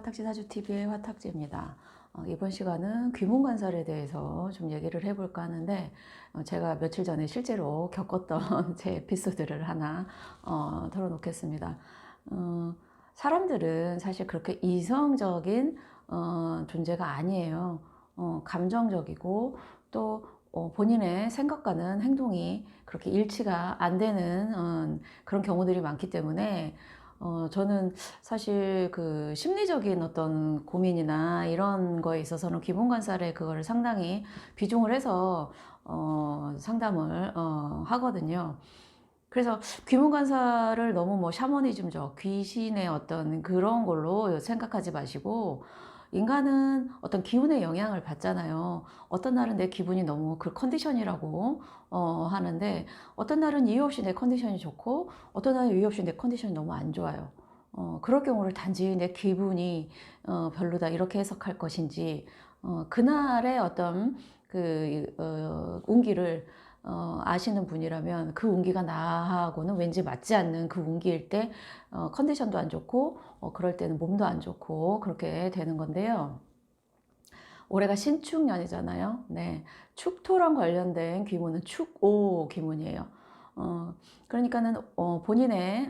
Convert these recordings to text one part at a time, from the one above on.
화탁지 사주TV의 화탁지입니다. 이번 시간은 귀문관살에 대해서 좀 얘기를 해볼까 하는데 제가 며칠 전에 실제로 겪었던 제 에피소드를 하나 털어놓겠습니다. 사람들은 사실 그렇게 이성적인 존재가 아니에요. 감정적이고 또 본인의 생각과는 행동이 그렇게 일치가 안 되는 그런 경우들이 많기 때문에 저는 사실 그 심리적인 어떤 고민이나 이런 거에 있어서는 귀문관살에 그거를 상당히 비중을 해서 상담을 하거든요. 그래서 귀문관살을 너무 뭐 샤머니즘적 귀신의 어떤 그런 걸로 생각하지 마시고, 인간은 어떤 기운의 영향을 받잖아요. 어떤 날은 내 기분이 너무 그 컨디션이라고 하는데, 어떤 날은 이유 없이 내 컨디션이 좋고 어떤 날은 이유 없이 내 컨디션이 너무 안 좋아요. 그럴 경우를 단지 내 기분이 별로다 이렇게 해석할 것인지, 그날의 어떤 그 운기를 아시는 분이라면 그 운기가 나하고는 왠지 맞지 않는 그 운기일 때 컨디션도 안 좋고 그럴 때는 몸도 안 좋고 그렇게 되는 건데요. 올해가 신축년이잖아요. 네, 축토랑 관련된 귀문은 축오 귀문이에요. 그러니까는 본인의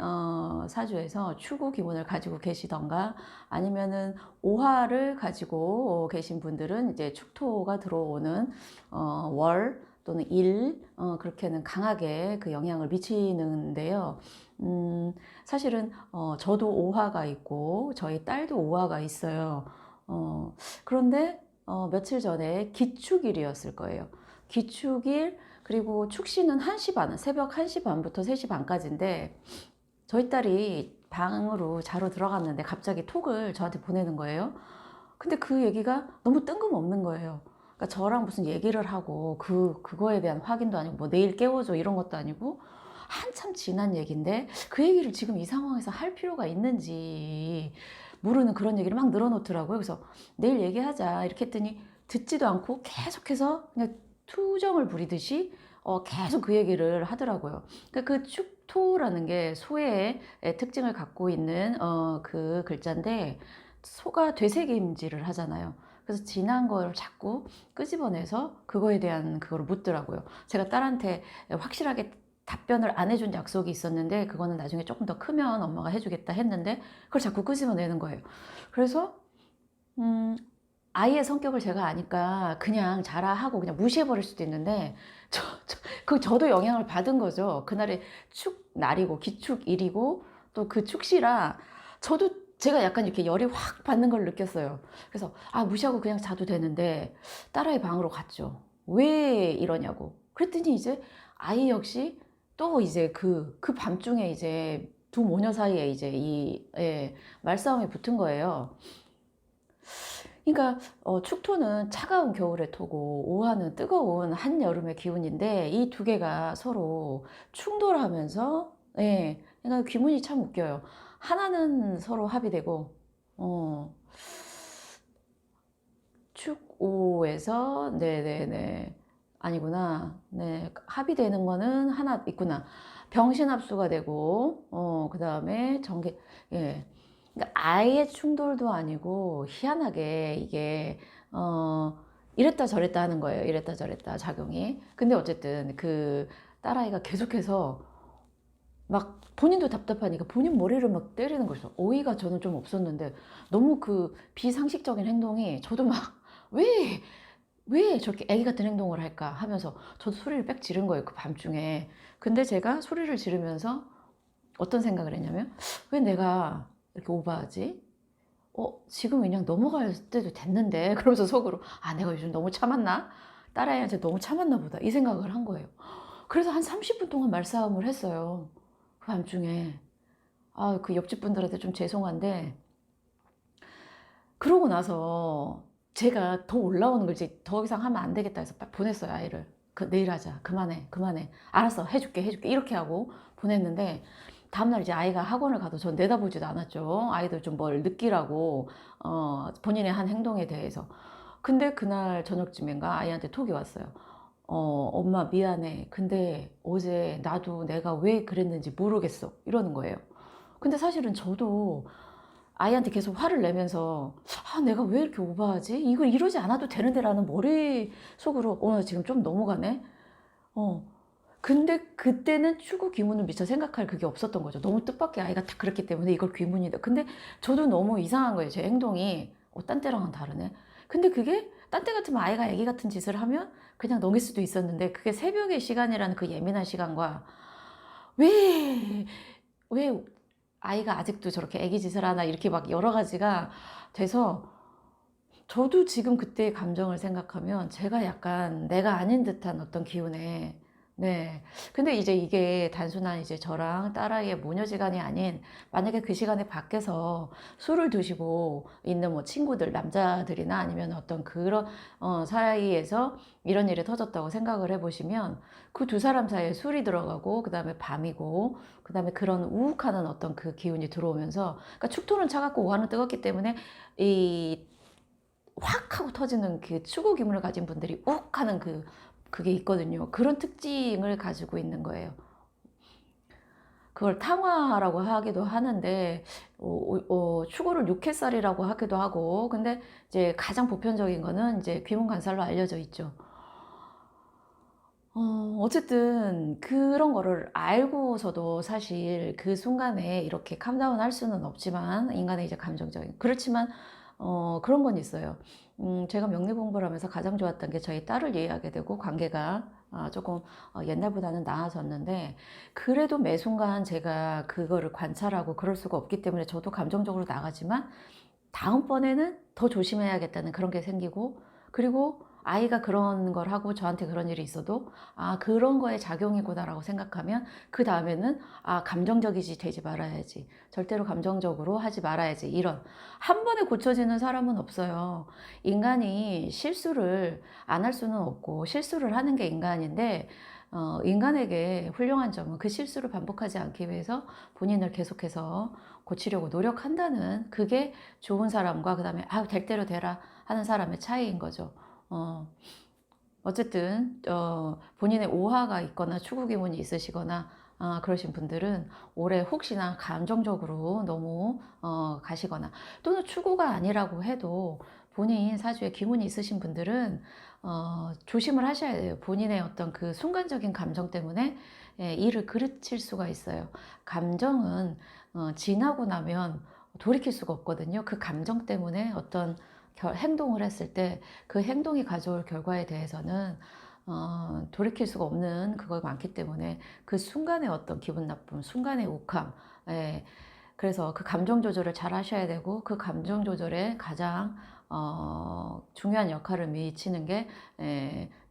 사주에서 축오 기문을 가지고 계시던가, 아니면은 오화를 가지고 계신 분들은 이제 축토가 들어오는 월 또는 일, 그렇게는 강하게 그 영향을 미치는데요. 사실은 저도 오화가 있고 저희 딸도 오화가 있어요. 그런데 며칠 전에 기축일이었을 거예요. 기축일, 그리고 축시는 1시 반, 새벽 1시 반부터 3시 반까지인데, 저희 딸이 방으로 자러 들어갔는데 갑자기 톡을 저한테 보내는 거예요. 근데 그 얘기가 너무 뜬금없는 거예요. 그러니까 저랑 무슨 얘기를 하고 그거에 대한 확인도 아니고 뭐 내일 깨워줘 이런 것도 아니고, 한참 지난 얘기인데 그 얘기를 지금 이 상황에서 할 필요가 있는지 모르는 그런 얘기를 막 늘어놓더라고요. 그래서 내일 얘기하자 이렇게 했더니 듣지도 않고 계속해서 그냥 투정을 부리듯이 계속 그 얘기를 하더라고요. 그러니까 그 축토라는 게 소의 특징을 갖고 있는 그 글자인데, 소가 되새김질을 하잖아요. 그래서 지난 걸 자꾸 끄집어내서 그거에 대한 그걸 묻더라고요. 제가 딸한테 확실하게 답변을 안 해준 약속이 있었는데, 그거는 나중에 조금 더 크면 엄마가 해주겠다 했는데 그걸 자꾸 끄집어내는 거예요. 그래서 아이의 성격을 제가 아니까 그냥 자라 하고 그냥 무시해버릴 수도 있는데, 저도 영향을 받은 거죠. 그날이 축날이고 기축일이고 또 그 축시라 저도 제가 약간 이렇게 열이 확 받는 걸 느꼈어요. 그래서 무시하고 그냥 자도 되는데 딸아이 방으로 갔죠. 왜 이러냐고. 그랬더니 이제 아이 역시 또 이제 그 밤중에 이제 두 모녀 사이에 이제 말싸움이 붙은 거예요. 그러니까 축토는 차가운 겨울의 토고 오화는 뜨거운 한여름의 기운인데, 이 두 개가 서로 충돌하면서, 예, 그러니까 귀문이 참 웃겨요. 하나는 서로 합의되고 축오에서, 네네네, 아니구나, 네, 합의되는 거는 하나 있구나. 병신합수가 되고 그 다음에 전개, 예, 그러니까 아예 충돌도 아니고 희한하게 이게 이랬다 저랬다 하는 거예요. 이랬다 저랬다 작용이. 근데 어쨌든 그 딸아이가 계속해서 막 본인도 답답하니까 본인 머리를 막 때리는 거죠. 어이가 저는 좀 없었는데, 너무 그 비상식적인 행동이 저도 막 왜 저렇게 애기 같은 행동을 할까 하면서 저도 소리를 빽 지른 거예요, 그 밤중에. 근데 제가 소리를 지르면서 어떤 생각을 했냐면, 왜 내가 이렇게 오버하지? 지금 그냥 넘어갈 때도 됐는데. 그러면서 속으로, 내가 요즘 너무 참았나? 딸아이한테 너무 참았나 보다, 이 생각을 한 거예요. 그래서 한 30분 동안 말싸움을 했어요, 그 밤중에. 그 옆집 분들한테 좀 죄송한데, 그러고 나서 제가 더 올라오는 걸 이제 더 이상 하면 안 되겠다 해서 딱 보냈어요, 아이를. 내일 하자. 그만해. 알았어. 해줄게. 이렇게 하고 보냈는데, 다음날 이제 아이가 학원을 가도 전 내다보지도 않았죠. 아이들 좀 뭘 느끼라고, 본인의 한 행동에 대해서. 근데 그날 저녁쯤인가 아이한테 톡이 왔어요. 엄마 미안해. 근데 어제 나도 내가 왜 그랬는지 모르겠어. 이러는 거예요. 근데 사실은 저도 아이한테 계속 화를 내면서 아 내가 왜 이렇게 오버하지? 이거 이러지 않아도 되는데 라는 머릿속으로 나 지금 좀 넘어가네. 근데 그때는 추구 귀문을 미처 생각할 그게 없었던 거죠. 너무 뜻밖의 아이가 딱 그랬기 때문에 이걸 귀문이다. 근데 저도 너무 이상한 거예요. 제 행동이. 딴 때랑은 다르네. 근데 그게 딴 때 같으면 아이가 애기 같은 짓을 하면 그냥 넘길 수도 있었는데 그게 새벽의 시간이라는 그 예민한 시간과 왜, 왜 아이가 아직도 저렇게 애기 짓을 하나 이렇게 막 여러 가지가 돼서 저도 지금 그때의 감정을 생각하면 제가 약간 내가 아닌 듯한 어떤 기운에 네. 근데 이제 이게 단순한 이제 저랑 딸아이의 모녀지간이 아닌 만약에 그 시간에 밖에서 술을 드시고 있는 뭐 친구들, 남자들이나 아니면 어떤 그런 사이에서 이런 일이 터졌다고 생각을 해보시면 그 두 사람 사이에 술이 들어가고 그다음에 밤이고 그다음에 그런 우욱하는 어떤 그 기운이 들어오면서 그러니까 축토는 차갑고 오한은 뜨겁기 때문에 이 확 하고 터지는 그 추구 기문을 가진 분들이 욱 하는 그게 있거든요. 그런 특징을 가지고 있는 거예요. 그걸 탕화라고 하기도 하는데, 추구를 육회살이라고 하기도 하고, 근데 이제 가장 보편적인 거는 이제 귀문관살로 알려져 있죠. 어쨌든 그런 거를 알고서도 사실 그 순간에 이렇게 캄다운 할 수는 없지만 인간의 이제 감정적인 그렇지만 그런 건 있어요. 제가 명리 공부를 하면서 가장 좋았던 게 저희 딸을 이해하게 되고 관계가 조금 옛날보다는 나아졌는데 그래도 매 순간 제가 그거를 관찰하고 그럴 수가 없기 때문에 저도 감정적으로 나가지만 다음번에는 더 조심해야겠다는 그런 게 생기고 그리고 아이가 그런 걸 하고 저한테 그런 일이 있어도 그런 거에 작용이구나라고 생각하면 그 다음에는 감정적이지 되지 말아야지 절대로 감정적으로 하지 말아야지 이런 한 번에 고쳐지는 사람은 없어요. 인간이 실수를 안 할 수는 없고 실수를 하는 게 인간인데 인간에게 훌륭한 점은 그 실수를 반복하지 않기 위해서 본인을 계속해서 고치려고 노력한다는 그게 좋은 사람과 그 다음에 될 대로 되라 하는 사람의 차이인 거죠. 어쨌든 본인의 오화가 있거나 추구 기문이 있으시거나 그러신 분들은 올해 혹시나 감정적으로 너무 가시거나 또는 추구가 아니라고 해도 본인 사주에 기문이 있으신 분들은 조심을 하셔야 돼요. 본인의 어떤 그 순간적인 감정 때문에 일을 그르칠 수가 있어요. 감정은 지나고 나면 돌이킬 수가 없거든요. 그 감정 때문에 어떤 행동을 했을 때 그 행동이 가져올 결과에 대해서는 돌이킬 수가 없는 그걸 많기 때문에 그 순간의 어떤 기분 나쁨, 순간의 욱함, 그래서 그 감정 조절을 잘 하셔야 되고 그 감정 조절에 가장 중요한 역할을 미치는 게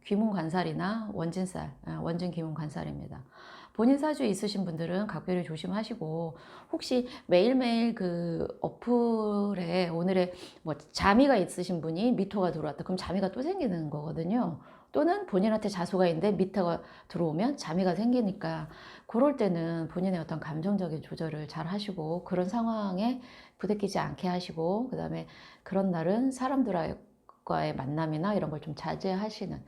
귀문관살이나 원진살, 원진 귀문관살입니다. 본인 사주에 있으신 분들은 각별히 조심하시고 혹시 매일매일 그 어플에 오늘의 뭐 자미가 있으신 분이 미토가 들어왔다 그럼 자미가 또 생기는 거거든요. 또는 본인한테 자수가 있는데 미토가 들어오면 자미가 생기니까 그럴 때는 본인의 어떤 감정적인 조절을 잘 하시고 그런 상황에 부대끼지 않게 하시고 그 다음에 그런 날은 사람들과의 만남이나 이런 걸 좀 자제하시는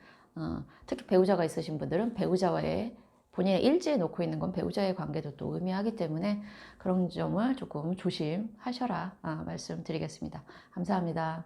특히 배우자가 있으신 분들은 배우자와의 본인의 일지에 놓고 있는 건 배우자의 관계도 또 의미하기 때문에 그런 점을 조금 조심하셔라 말씀드리겠습니다. 감사합니다.